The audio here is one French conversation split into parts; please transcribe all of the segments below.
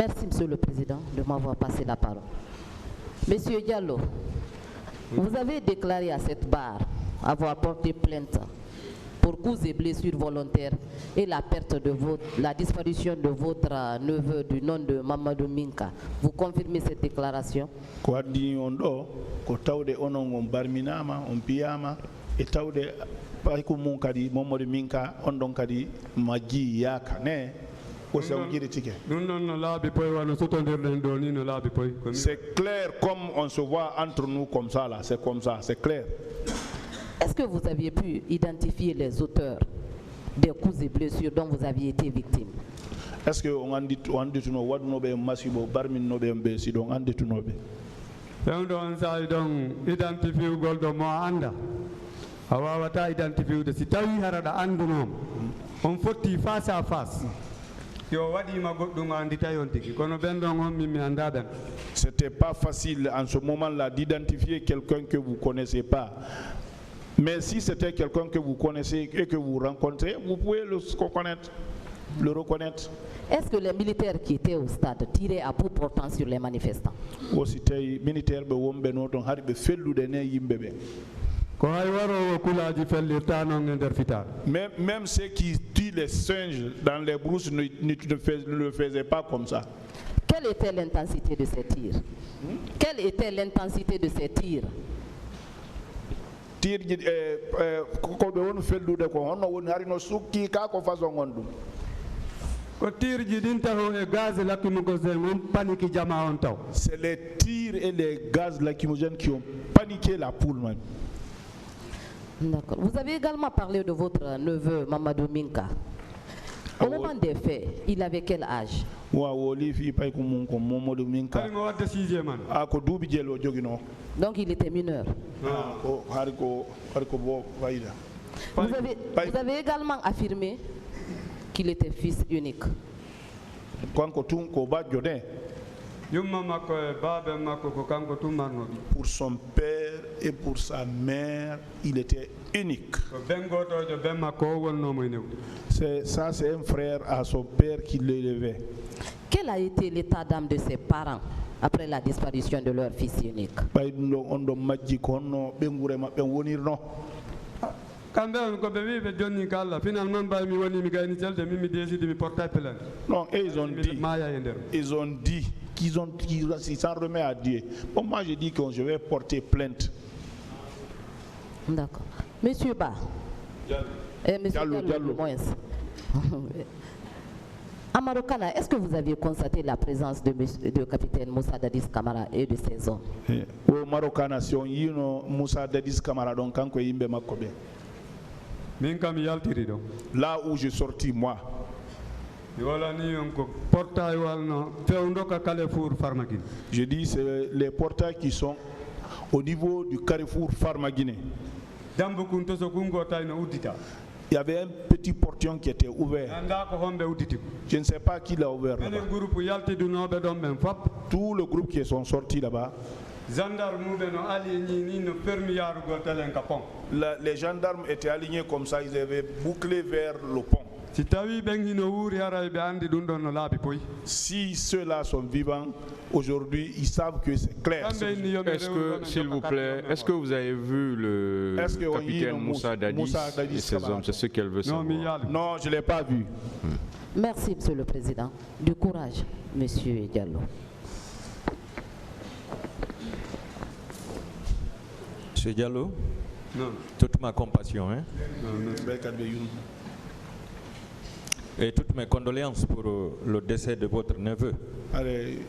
Merci, Monsieur le Président, de m'avoir passé la parole. Monsieur Diallo, vous avez déclaré à cette barre avoir porté plainte pour coups et blessures volontaires et la la disparition de votre neveu du nom de Mamadou Minka. Vous confirmez cette déclaration? C'est clair comme on se voit entre nous comme ça là, c'est comme ça, c'est clair. Est-ce que vous aviez pu identifier les auteurs des coups et blessures dont vous aviez été victime? Est-ce que on dit tout no wadno be masibo barmin no be mbesi donc andi tout no be don sa don identifier goldo mo anda awawata identifier de si tawi harada andunom on fotti face à face yo wadi ma goddum andi tayon tigi kono ben don on mi anda ben. C'était pas facile en ce moment-là d'identifier quelqu'un que vous connaissez pas. Mais si c'était quelqu'un que vous connaissez et que vous rencontrez, vous pouvez le reconnaître. Est-ce que les militaires qui étaient au stade tiraient à bout portant sur les manifestants? Même ceux qui tuent les singes dans les brousses ne le faisaient pas comme ça. Quelle était l'intensité de ces tirs? Quelle était l'intensité de ces tirs? C'est les tirs et les gaz lacrymogènes qui ont paniqué la poule. D'accord. Vous avez également parlé de votre neveu Mamadou Minka. Au moment des faits, il avait quel âge? Donc il était mineur. Vous avez également affirmé qu'il était fils unique. Pour son père et pour sa mère, il était unique. C'est un frère à son père qui l'élevait. Quel a été l'état d'âme de ses parents après la disparition de leur fils unique? Non, et ils ont dit qu'ils s'en remettent à Dieu. Bon, moi j'ai dit que je vais porter plainte. D'accord. Monsieur Ba, Monsieur Diallo, à Marokana, est-ce que vous aviez constaté la présence de capitaine Moussa Dadis Camara et de ses hommes? Au Marokana, si on y a Moussa Dadis Camara, donc quand il y a là où je sortis moi. Je dis c'est les portails qui sont au niveau du carrefour Farmaguiné. Il y avait un petit portillon qui était ouvert. Je ne sais pas qui l'a ouvert là-bas. Tout le groupe qui sont sortis là-bas. Les gendarmes étaient alignés comme ça, ils avaient bouclé vers le pont. Si ceux-là sont vivants, aujourd'hui, ils savent que c'est clair. Est-ce que, s'il vous plaît, est-ce que vous avez vu le capitaine Moussa Dadis et ses hommes? C'est ce qu'elle veut savoir. Non, je ne l'ai pas vu. Merci, Monsieur le Président. Du courage, Monsieur Diallo. Monsieur Diallo, toute ma compassion et toutes mes condoléances pour le décès de votre neveu. Amen.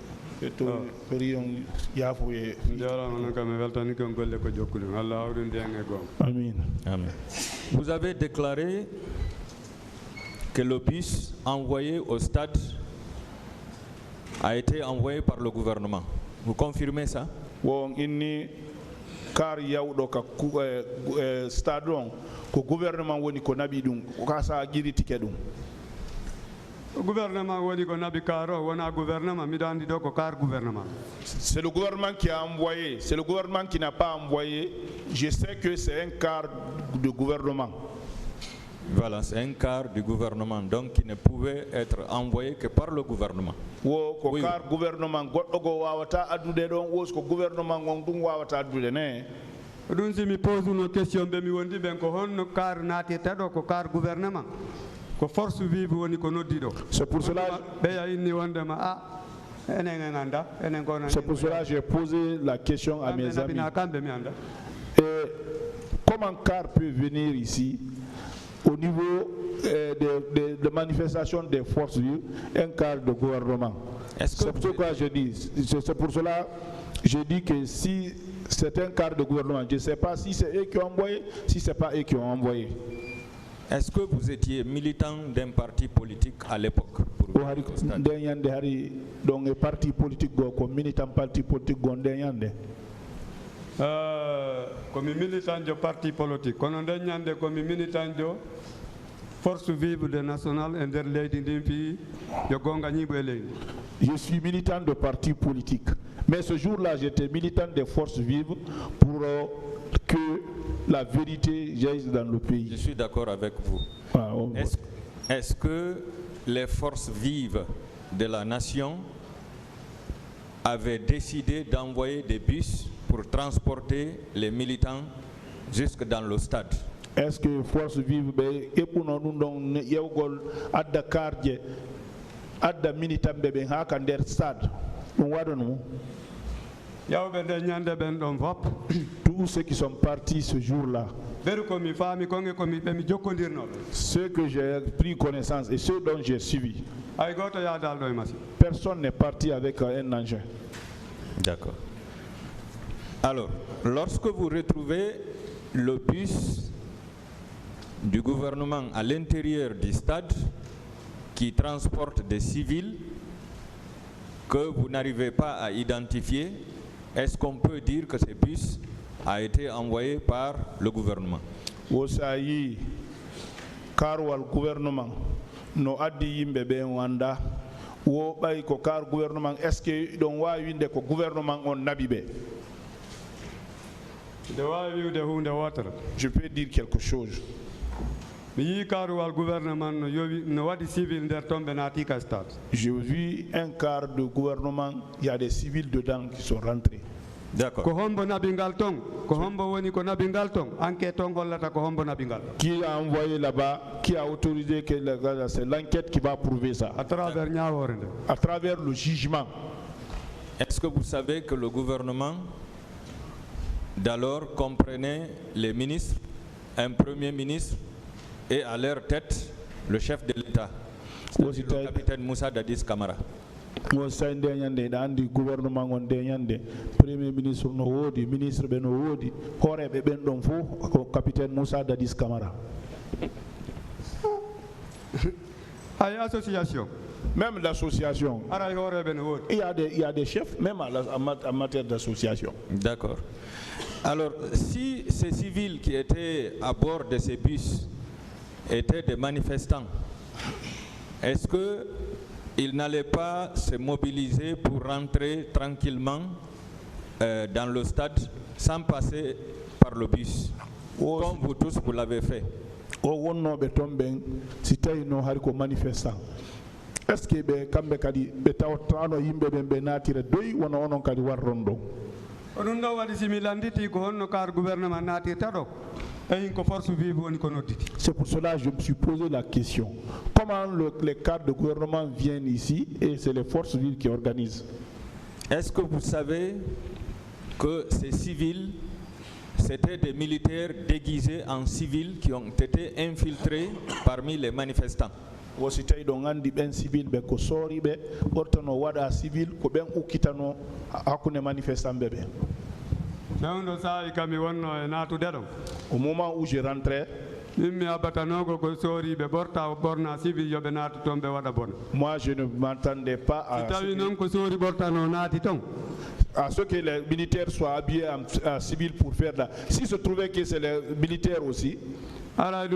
Amen. Vous avez déclaré que le bus envoyé au stade a été envoyé par le gouvernement. Vous confirmez ça? Car yawdo ka stadion ko gouvernement woni ko nabi dum ka sa giri ticket dum gouvernement woni ko nabi karo wona gouvernement mi dandi do ko car gouvernement. C'est le gouvernement qui a envoyé, c'est le gouvernement qui n'a pas envoyé. Je sais que c'est un car de gouvernement. Voilà, c'est un car du gouvernement donc qui ne pouvait être envoyé que par le gouvernement. wo ko car gouvernement goddo go wawata addude don wos ko gouvernement ngon dum wawata addude ne dun si mi pose une question be mi wondi ben ko honno car naati tado ko car gouvernement ko force vive woni ko noddi do c'est pour cela be ya inni wonde ma c'est pour cela j'ai posé la question à mes amis. Et comment car peut venir ici au niveau de manifestation des forces vives, un car de gouvernement? C'est pourquoi je dis, c'est pour cela je dis que si c'est un car de gouvernement, je ne sais pas si c'est eux qui ont envoyé, si ce n'est pas eux qui ont envoyé. Est-ce que vous étiez militant d'un parti politique à l'époque? Donc parti politique comme militant parti politique comme militant de parti politique comme militant de force vive de national je suis militant de parti politique, mais ce jour-là j'étais militant des forces vives pour que la vérité jaillisse dans le pays. Je suis d'accord avec vous. Est-ce que les forces vives de la nation avaient décidé d'envoyer des bus pour transporter les militants jusque dans le stade? Est-ce que les forces vives et pour nous yewgol adda karje adda militant bebe ha kan der stade on wadonu tous ceux qui sont partis ce jour-là, ceux que j'ai pris connaissance et ceux dont j'ai suivi, personne n'est parti avec un engin. D'accord. Alors, lorsque vous retrouvez le bus du gouvernement à l'intérieur du stade qui transporte des civils que vous n'arrivez pas à identifier, est-ce qu'on peut dire que ce bus a été envoyé par le gouvernement? Wosayi karwal gouvernement no addi yimbe be wanda wo bay ko kar gouvernement est-ce que don wawi winde ko gouvernement on nabibe? Je peux dire quelque chose. J'ai vu un quart de gouvernement, il y a des civils dedans qui sont rentrés. D'accord. Qui a envoyé là-bas, qui a autorisé que c'est l'enquête qui va prouver ça? À travers le jugement. Est-ce que vous savez que le gouvernement d'alors comprenait les ministres, un premier ministre, et à leur tête le chef de l'État, le capitaine Moussa Dadis Camara? Gouvernement premier ministre no wodi, ministre be no wodi, horebe ben don fo capitaine Moussa Dadis Camara. Association. Même l'association. Il y a des chefs, même en matière d'association. D'accord. Alors, si ces civils qui étaient à bord de ces bus étaient des manifestants, est-ce qu'ils n'allaient pas se mobiliser pour rentrer tranquillement dans le stade sans passer par le bus, comme vous tous vous l'avez fait? Est-ce que kambe kadi be tawtano yimbe be natire doyi wono onon kadi warrondo? C'est pour cela que je me suis posé la question. Comment les cadres de gouvernement viennent ici et c'est les forces vives qui organisent? Est-ce que vous savez que ces civils, c'était des militaires déguisés en civils qui ont été infiltrés parmi les manifestants? Wosi tay do ngandi ben civil be ko sori be ortano wada civil ko ben ukitano hakune manifestant bebe. Au moment où je rentrais, moi je ne m'attendais pas à ce que les militaires soient habillés en civil pour faire là. Si se trouvait que c'est les militaires aussi, dans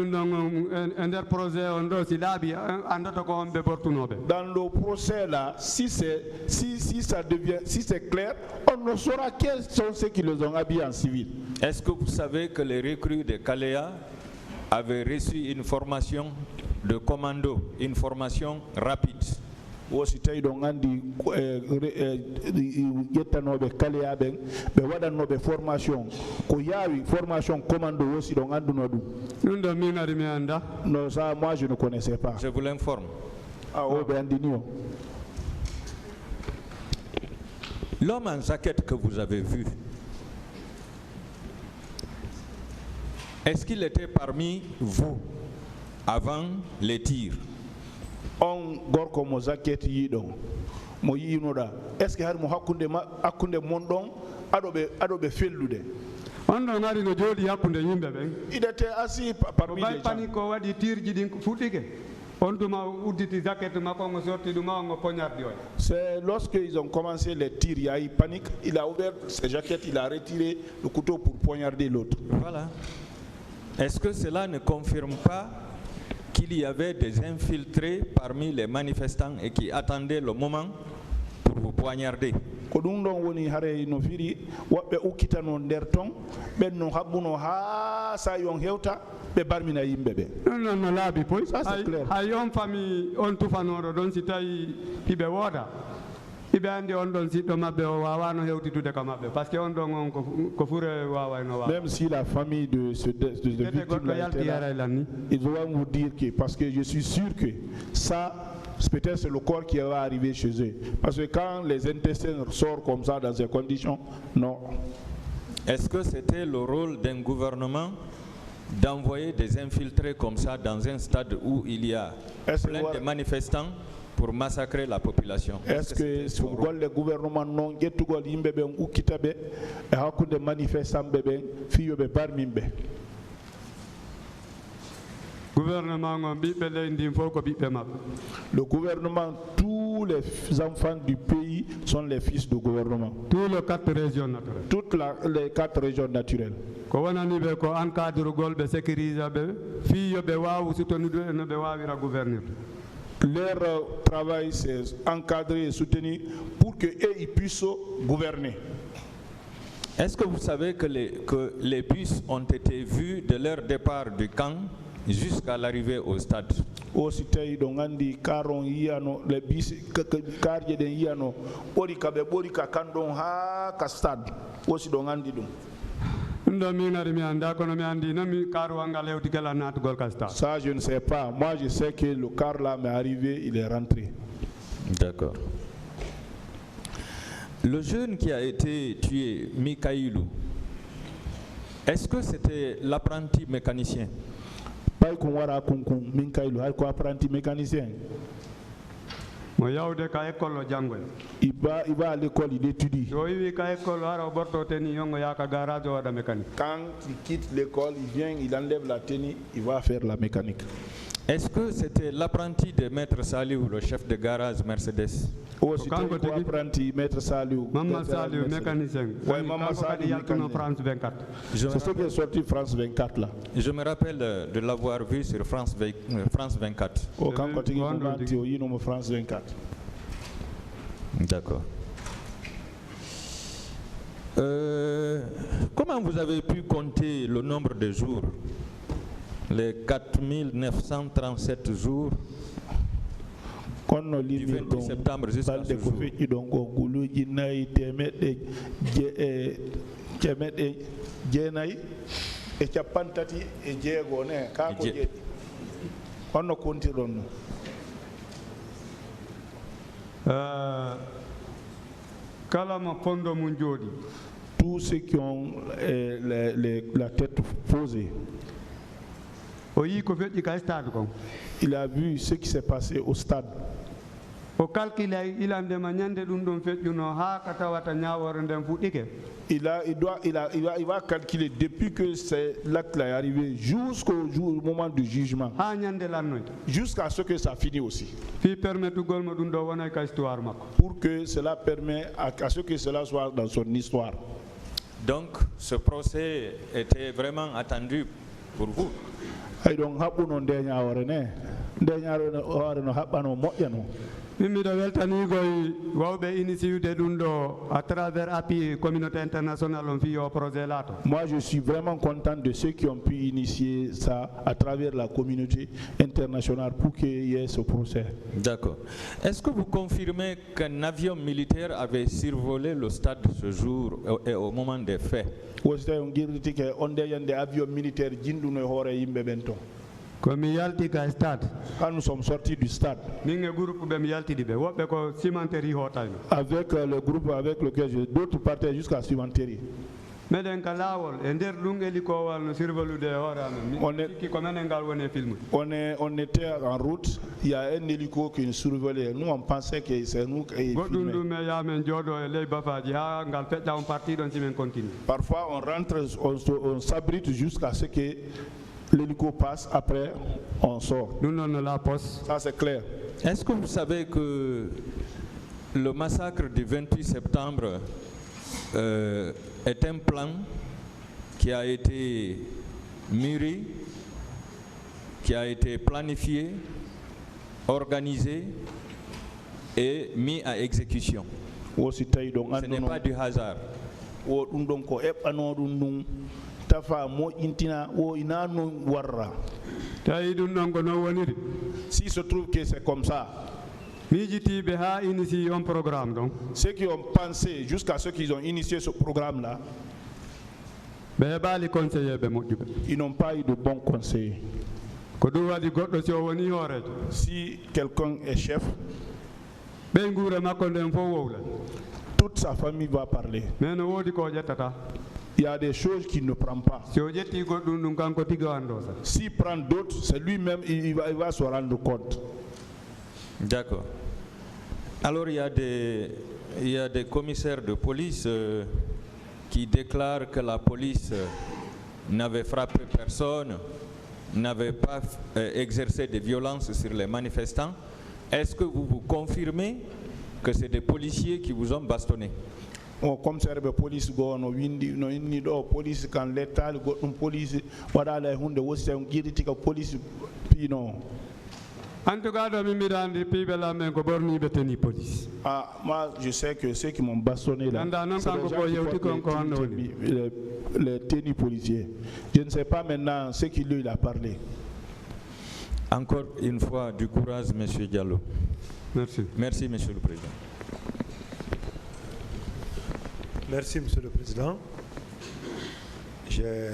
le procès là, si c'est clair, on ne saura quels sont ceux qui les ont habillés en civil. Est-ce que vous savez que les recrues de Kalea avaient reçu une formation de commando, une formation rapide? wosi tawi ɗo gandi ƴettanoɓe kaleyaɓen ɓe waɗannoɓe formation ko yaawi formation commando wosi ɗo ganduno ɗum ɗum ɗo min ari mi anda. Non, ça moi je ne connaissais pas. Je vous l'informe. Ah, oh, ɓe andini o. L'homme en jaquette que vous avez vu, est-ce qu'il était parmi vous avant les tirs? On gorko mo jaquette yiɗo mo yiinoɗa est ce que har mo hakkunde mon ɗon aɗoɓe fellude? On ɗon ari no jooɗi hakkunde yimɓe ɓen. Il était assis parmi les gens. Pani ko waɗi tirji ɗin fuɗɗike. On duma udditi jaquette makko ngo sorti ɗuma ngo poignardi on. C'est lorsque ils ont commencé les tirs, il y a eu panique, il a ouvert ses jaquettes, il a retiré le couteau pour poignarder l'autre. Voilà. Est-ce que cela ne confirme pas qu'il y avait des infiltrés parmi les manifestants et qui attendaient le moment pour vous poignarder? Ko ɗum ɗon woni hare no firi woɓɓe ukkitano nder ton ɓen no haɓɓuno ha sa yon hewta ɓe barmina yimɓe ɓe. Non no laabi poy. Ça c'est clair. Hay on famille on tufanoɗo ɗon si tawi hiɓe wooda hiɓe andi on ɗon siɗɗo maɓɓe o wawano hewtitude ka maɓɓe par ce que on ɗon on ko fure wawayno wawa. Même si la famille de victime là était là, ils vont vous dire que parce que je suis sûr que ça peut-être c'est le corps qui va arriver chez eux. Parce que quand les intestins sortent comme ça dans ces conditions, non. Est-ce que c'était le rôle d'un gouvernement d'envoyer des infiltrés comme ça dans un stade où il y a plein de manifestants pour massacrer la population? Est-ce que le gouvernement non gettugol yimɓe ɓen ukkita ɓe e hakkude manifestant ɓe ɓen fiyoɓe barmimɓe? Le gouvernement, tous les enfants du pays sont les fils du gouvernement. Toutes les 4 régions naturelles. Toutes les 4 régions naturelles. Leur travail, c'est encadrer et soutenir pour qu'ils puissent gouverner. Est-ce que vous savez que les bus ont été vus de leur départ du camp jusqu'à l'arrivée au stade? Aussi tawi ɗo gandi karon yiyano le bis karje ɗen yiyano ɓori ka ɓe ɓori ka kanɗon ha ka stade aussi ɗo gandi ɗum. Ça je ne sais pas. Moi je sais que le car là m'est arrivé, il est rentré. D'accord. Le jeune qui a été tué, Mikaïlou, est-ce que c'était l'apprenti mécanicien? Pas qu'on wara kunkun Mikaïlou, hay ko apprenti mécanicien. Mo yawde ka école o jangoy. Il va à l'école, il étudie. So wi ka école ara borto teni yongo yaka garage o wada mécanique. Quand il quitte l'école, il vient, il enlève la tenue, il va faire la mécanique. Est-ce que c'était l'apprenti de Maître Saliou, le chef de garage Mercedes? Oh, c'était l'apprenti Maître Saliou. Maman Saliou, mécanicien. Oui, Maman Saliou, France 24. C'est ce qui est sorti France 24 là. Je me rappelle de l'avoir vu sur France 24. Oh, quand on France 24. D'accord. Comment vous avez pu compter le nombre de jours? Les 4937 jours du 28 septembre jusqu'à ce jour. Tous ceux qui ont la tête posée. Il a vu ce qui s'est passé au stade. Il va calculer depuis que l'acte est arrivé jusqu'au moment du jugement, jusqu'à ce que ça finisse aussi. Pour que cela permette à ce que cela soit dans son histoire. Donc ce procès était vraiment attendu pour vous. à travers API communauté internationale on fait projet là. Moi je suis vraiment content de ceux qui ont pu initier ça à travers la communauté internationale pour qu'il y ait ce procès. D'accord. Est-ce que vous confirmez qu'un avion militaire avait survolé le stade ce jour et au moment des faits? On a avion militaire quand nous sommes sortis du stade, avec le groupe avec lequel j'ai d'autres partaient jusqu'à Cimenterie. On était en route, il y a un hélico qui nous survolait. Nous on pensait que c'est nous qui filmait. Parfois on rentre, on s'abrite jusqu'à ce que l'hélico passe, après on sort. Ça c'est clair. Est-ce que vous savez que le massacre du 28 septembre est un plan qui a été mûri, qui a été planifié, organisé et mis à exécution? Ce n'est pas du hasard. Si se trouve que c'est comme ça, ceux qui ont pensé jusqu'à ceux qui ont initié ce programme-là, ils n'ont pas eu de bons conseillers. Si quelqu'un est chef, toute sa famille va parler. Il y a des choses qu'il ne prend pas. S'il prend d'autres, c'est lui-même, il va se rendre compte. D'accord. Alors il y a des commissaires de police qui déclarent que la police n'avait frappé personne, n'avait pas exercé de violence sur les manifestants. Est-ce que vous confirmez que c'est des policiers qui vous ont bastonné? Comme c'est la police, police quand l'État, police, voilà les hunde, aussi un guérite police, pino. Ah, moi je sais que ceux qui m'ont bastonné là, les tennis policiers. Je ne sais pas maintenant ce qu'il lui a parlé. Encore une fois, du courage, M. Diallo. Merci. Merci, M. le Président. Merci, Monsieur le Président. J'ai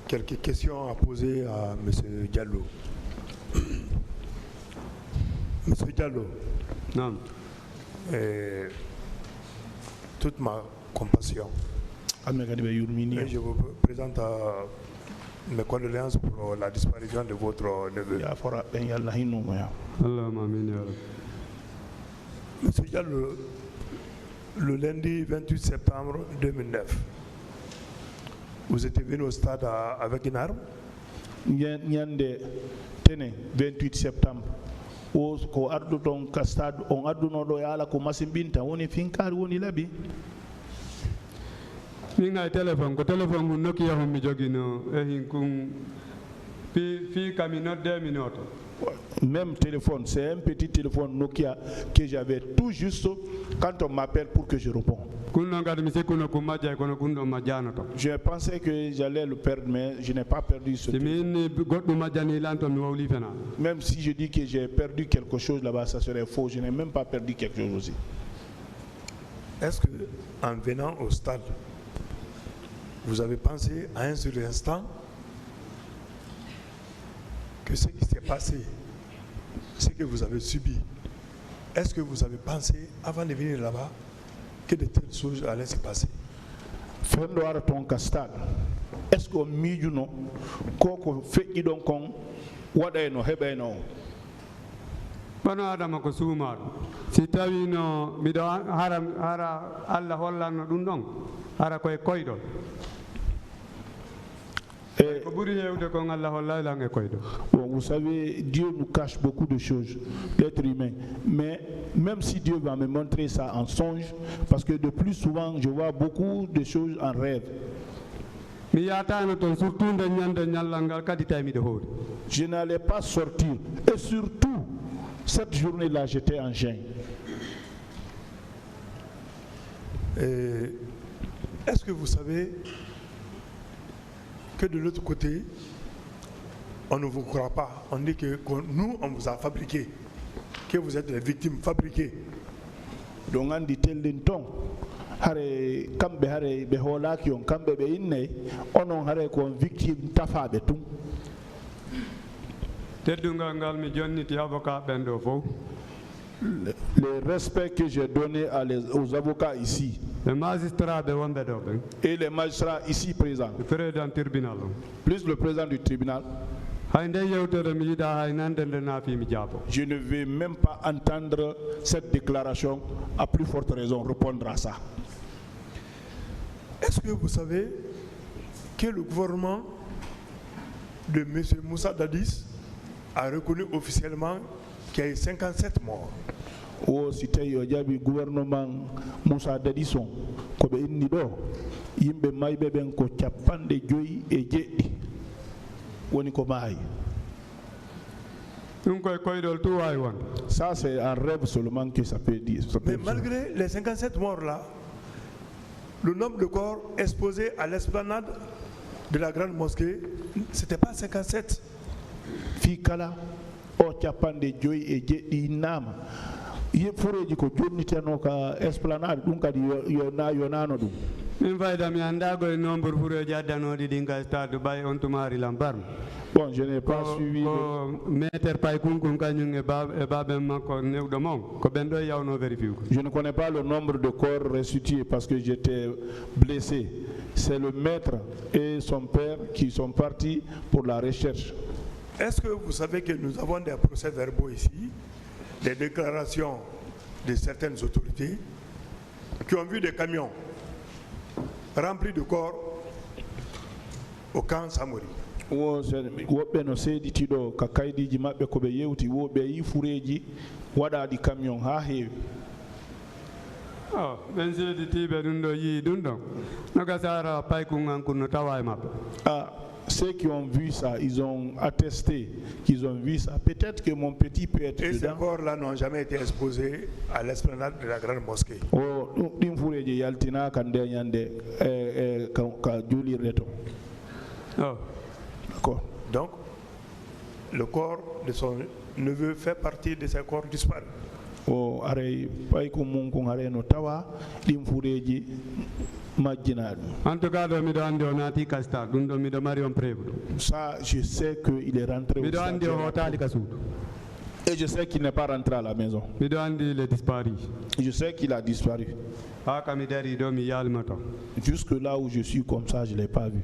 quelques questions à poser à Monsieur Diallo. Monsieur Diallo, non. Toute ma compassion. Et je vous présente mes condoléances pour la disparition de votre neveu. Monsieur Diallo, le lundi 28 septembre 2009, vous êtes venu au stade avec une arme? 28 septembre. Ko ardu ton ka stade on arduno do yala ko masimbinta woni finkari woni labi minga téléphone ko téléphone Nokia ho mi jogino e hinkun fi camino 2 minutes. Même téléphone, c'est un petit téléphone Nokia que j'avais tout juste quand on m'appelle pour que je réponds. Je pensais que j'allais le perdre, mais je n'ai pas perdu ce téléphone. Même si je dis que j'ai perdu quelque chose là-bas, ça serait faux. Je n'ai même pas perdu quelque chose aussi. Est-ce que, en venant au stade, vous avez pensé à un seul instant que ce qui s'est passé, ce que vous avez subi, est-ce que vous avez pensé, avant de venir là-bas, que de telles choses allaient se passer? Est-ce qu'on milieu non, qu'on fait donc on, what I know, hebeno. Bano adama ko suumar si tawi no mido hara Allah hollanno dum don hara koy koydo. Vous savez, Dieu nous cache beaucoup de choses, l'être humain. Mais même si Dieu va me montrer ça en songe, parce que de plus souvent, je vois beaucoup de choses en rêve. Je n'allais pas sortir. Et surtout, Cette journée-là, j'étais en jeûne. Est-ce que vous savez que de l'autre côté, on ne vous croit pas. On dit que nous, on vous a fabriqué, que vous êtes des victimes fabriquées. Donc on dit tel ton, hare kambe hare be holaki on kambe be inne, onon hare ko victime tafa be tum. Le respect que j'ai donné aux avocats ici et les magistrats ici présents, plus le président du tribunal, je ne vais même pas entendre cette déclaration, à plus forte raison répondre à ça. Est-ce que vous savez que le gouvernement de M. Moussa Dadis a reconnu officiellement qu'il y a eu 57 morts? O sitay yo jabi gouvernement Moussa Dadison ko be inni do yimbe maybe ben ko capande joyi e jeddi woni ko maayi. Ça c'est un rêve seulement que ça peut dire. Mais malgré les 57 morts là, le nombre de corps exposés à l'esplanade de la grande mosquée, c'était pas 57. Fikala o capande joyi e jeddi nama. Ye fureji ko jonnitano ka esplanade dum kadi yonano dum. Min fayda mi anda go nombre fureji addanodi dinga stade bay on tumari lambar. Bon, je n'ai pas suivi meter pay kunkun kanyum e babem makko newdo mon ko ben do yawno vérifier ko. Je ne connais pas le nombre de corps restitués parce que j'étais blessé. C'est le maître et son père qui sont partis pour la recherche. Est-ce que vous savez que nous avons des procès-verbaux ici, des déclarations de certaines autorités qui ont vu des camions remplis de corps au camp Samori? Woɓɓe no seeditiɗo ka kaydiji maɓɓe ko ɓe yewti woɓɓe yi fureji waɗaɗi camion ha heewi. ɓen seeditiɓe ɗum ɗo yii ɗum ɗon no gasara paykunganku no tawa e maɓɓe. Ceux qui ont vu ça, ils ont attesté qu'ils ont vu ça. Peut-être que mon petit peut être et dedans. ces corps-là n'ont jamais été exposés à l'esplanade de la grande mosquée. Oh, ɗin yaltina kan nde ñande ka julirde to. D'accord. Donc, le corps de son neveu fait partie de ces corps disparus. O are pay ko mun ko are no tawa ɗin fureji majjinaɗum. En tout cas, mi do andi o naati kasta ɗum ɗo mi do mari on preuve. Ça, je sais qu'il est rentré mi do andi o hotali ka suudu. Et je sais qu'il n'est pas rentré à la maison. Mi do andi il est disparu. Je sais qu'il a disparu. Ha kam mi dari do mi yalma to. Jusque là où je suis comme ça, je l'ai pas vu.